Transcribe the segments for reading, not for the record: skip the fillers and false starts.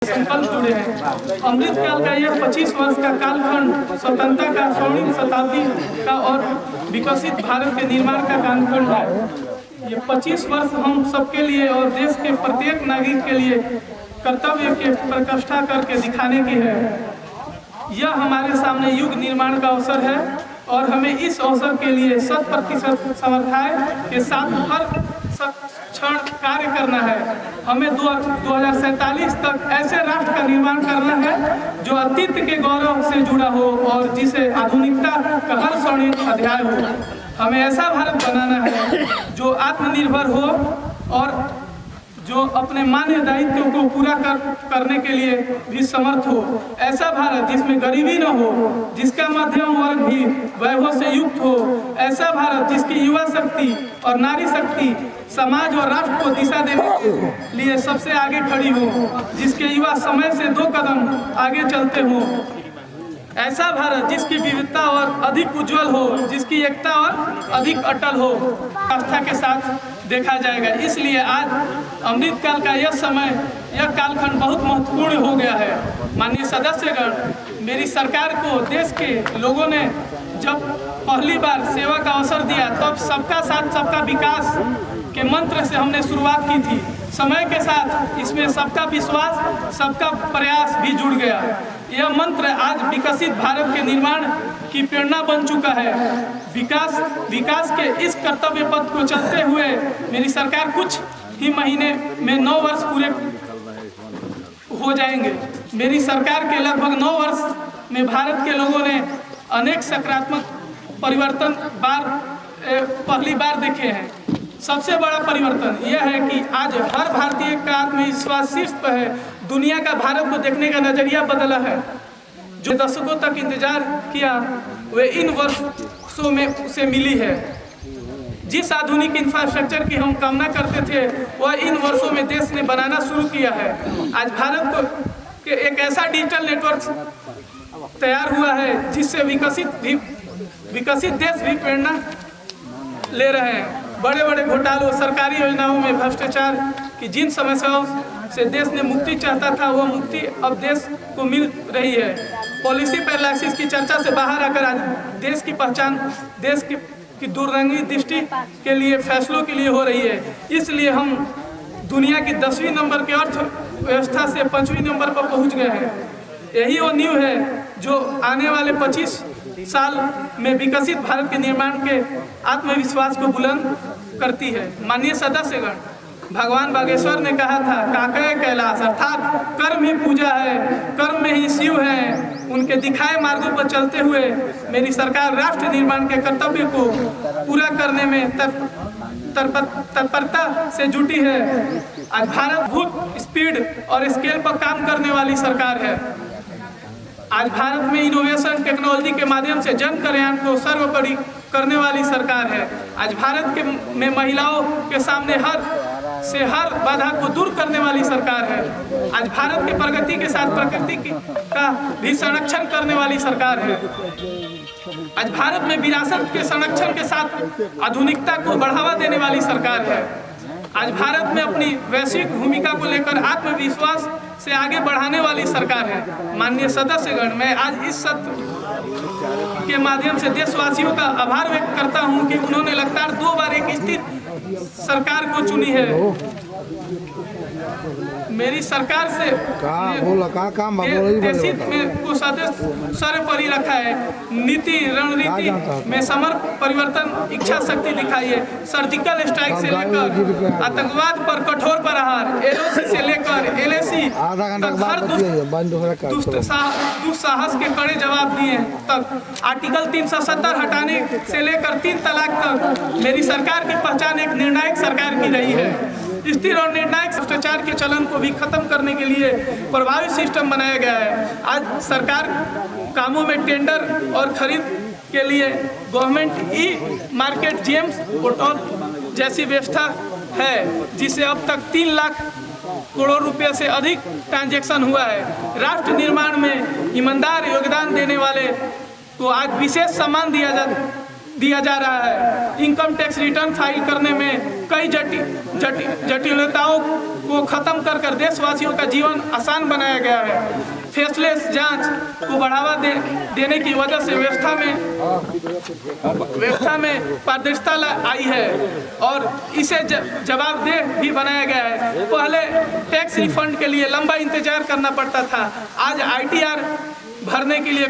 संकल्प जुड़े हैं। अमृतकाल का यह 25 वर्ष का कालखंड स्वतंत्रता का स्वर्णिम शताब्दी का और विकसित भारत के निर्माण का कालखंड है। ये 25 वर्ष हम सबके लिए और देश के प्रत्येक नागरिक के लिए कर्तव्य के प्रकाष्ठा करके दिखाने की है। यह हमारे सामने युग निर्माण का अवसर है और हमें इस अवसर के लिए 100% समर्थाय के साथ हर क्षण कार्य करना है। हमें 2047 तक ऐसे राष्ट्र का निर्माण करना है जो अतीत के गौरव से जुड़ा हो और जिसे आधुनिकता का हर स्वर्णिम अध्याय हो। हमें ऐसा भारत बनाना है जो आत्मनिर्भर हो और जो अपने मान्य दायित्व को पूरा करने के लिए भी समर्थ हो। ऐसा भारत जिसमें गरीबी न हो, जिसका मध्यम वर्ग भी वैभव से युक्त हो। ऐसा भारत जिसकी युवा शक्ति और नारी शक्ति समाज और राष्ट्र को दिशा देने के लिए सबसे आगे खड़ी हो, जिसके युवा समय से 2 कदम आगे चलते हो। ऐसा भारत जिसकी विविधता और अधिक उज्जवल हो, जिसकी एकता और अधिक अटल हो, आस्था के साथ देखा जाएगा। इसलिए आज अमृतकाल का यह समय, यह कालखंड बहुत महत्वपूर्ण हो गया है। माननीय सदस्यगण, मेरी सरकार को देश के लोगों ने जब पहली बार सेवा का अवसर दिया तब सबका साथ सबका विकास के मंत्र से हमने शुरुआत की थी। समय के साथ इसमें सबका विश्वास, सबका प्रयास भी जुड़ गया। यह मंत्र आज विकसित भारत के निर्माण की प्रेरणा बन चुका है। विकास के इस कर्तव्य पथ को चलते हुए मेरी सरकार कुछ ही महीने में 9 वर्ष पूरे हो जाएंगे। मेरी सरकार के लगभग 9 वर्ष में भारत के लोगों ने अनेक सकारात्मक परिवर्तन पहली बार देखे हैं। सबसे बड़ा परिवर्तन यह है कि आज हर भारतीय का आत्मविश्वास शीर्ष पर है। दुनिया का भारत को देखने का नजरिया बदला है। जो दशकों तक इंतजार किया वे इन वर्षों में उसे मिली है। जिस आधुनिक इंफ्रास्ट्रक्चर की हम कामना करते थे वह इन वर्षों में देश ने बनाना शुरू किया है। आज भारत को के एक ऐसा डिजिटल नेटवर्क तैयार हुआ है जिससे विकसित देश भी प्रेरणा ले रहे हैं। बड़े बड़े घोटालों, सरकारी योजनाओं में भ्रष्टाचार की जिन समस्याओं से देश ने मुक्ति चाहता था वह मुक्ति अब देश को मिल रही है। पॉलिसी पैरालिसिस की चर्चा से बाहर आकर आज देश की पहचान देश की दूररंगी दृष्टि के लिए फैसलों के लिए हो रही है। इसलिए हम दुनिया की 10वीं नंबर के अर्थव्यवस्था से 5वीं नंबर पर पहुंच गए हैं। यही वो नींव है जो आने वाले 25 साल में विकसित भारत के निर्माण के आत्मविश्वास को बुलंद करती है। माननीय सदस्यगण, भगवान बागेश्वर ने कहा था काकय कैलाश, अर्थात कर्म ही पूजा है, कर्म में ही शिव है। उनके दिखाए मार्गों पर चलते हुए मेरी सरकार राष्ट्र निर्माण के कर्तव्य को पूरा करने में तत्परता से जुटी है। आज भारत बहुत स्पीड और स्केल पर काम करने वाली सरकार है। आज भारत में इनोवेशन टेक्नोलॉजी के माध्यम से जन कल्याण को सर्वोपरि करने वाली सरकार है। आज भारत में महिलाओं के सामने हर बाधा को दूर करने वाली सरकार है। आज भारत की प्रगति के साथ प्रकृति का भी संरक्षण करने वाली सरकार है। आज भारत में विरासत के संरक्षण के साथ आधुनिकता को बढ़ावा देने वाली सरकार है। आज भारत में अपनी वैश्विक भूमिका को लेकर आत्मविश्वास से आगे बढ़ाने वाली सरकार है। माननीय सदस्यगण, मैं आज इस सत्र के माध्यम से देशवासियों का आभार व्यक्त करता हूं कि उन्होंने लगातार 2 बार एक स्थिर सरकार को चुनी है। मेरी सरकार से देशित में को सर्वोपरि रखा है। नीति रणनीति में समर्थ परिवर्तन इच्छा शक्ति दिखाई है। सर्जिकल स्ट्राइक से लेकर आतंकवाद पर कठोर प्रहार, LOC से लेकर LAC तक हर दुस्साहस के कड़े जवाब दिए तक, आर्टिकल 370 हटाने से लेकर 3 तलाक तक मेरी सरकार की पहचान एक निर्णायक सरकार की रही है। स्थिर और निर्णायक भ्रष्टाचार के चलन को भी खत्म करने के लिए प्रभावी सिस्टम बनाया गया है। आज सरकार कामों में टेंडर और खरीद के लिए गवर्नमेंट ई-मार्केट जेम्स पोर्टल जैसी व्यवस्था है, जिससे अब तक 3 लाख करोड़ रुपए से अधिक ट्रांजैक्शन हुआ है। राष्ट्र निर्माण में ईमानदार योगदान देने वाले को आज विशेष सम्मान दिया जा रहा है। इनकम टैक्स रिटर्न फाइल करने में कई जटिलताओं को खत्म कर देशवासियों का जीवन आसान बनाया गया है। फेसलेस जांच को बढ़ावा देने की वजह से व्यवस्था में पारदर्शिता आई है और इसे जवाबदेह भी बनाया गया है। पहले टैक्स रिफंड के लिए लंबा इंतजार करना पड़ता था, आज आईटीआर भरने के लिए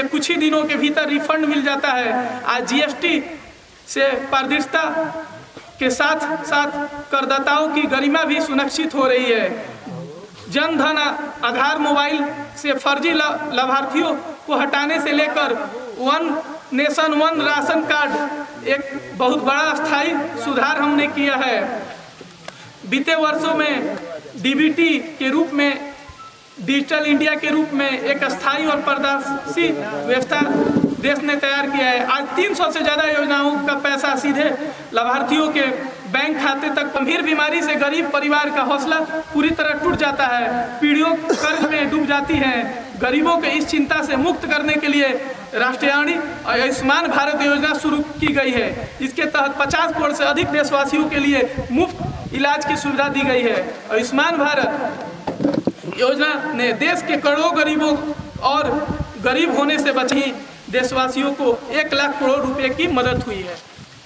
कुछ ही दिनों के भीतर रिफंड मिल जाता है। आज जीएसटी से पारदर्शिता के साथ साथ करदाताओं की गरिमा भी सुनिश्चित हो रही है। जन धन आधार मोबाइल से फर्जी लाभार्थियों को हटाने से लेकर one nation one ration card एक बहुत बड़ा स्थायी सुधार हमने किया है। बीते वर्षों में डीबीटी के रूप में, डिजिटल इंडिया के रूप में एक स्थायी और पारदर्शी व्यवस्था देश ने तैयार किया है। आज 300 से ज़्यादा योजनाओं का पैसा सीधे लाभार्थियों के बैंक खाते तक। गंभीर बीमारी से गरीब परिवार का हौसला पूरी तरह टूट जाता है, पीढ़ियों कर्ज में डूब जाती हैं। गरीबों के इस चिंता से मुक्त करने के लिए राष्ट्रीय आयुष्मान भारत योजना शुरू की गई है। इसके तहत 50 करोड़ से अधिक देशवासियों के लिए मुफ्त इलाज की सुविधा दी गई है। आयुष्मान भारत योजना ने देश के करोड़ों गरीबों और गरीब होने से बचे देशवासियों को 1 लाख करोड़ रुपए की मदद हुई है।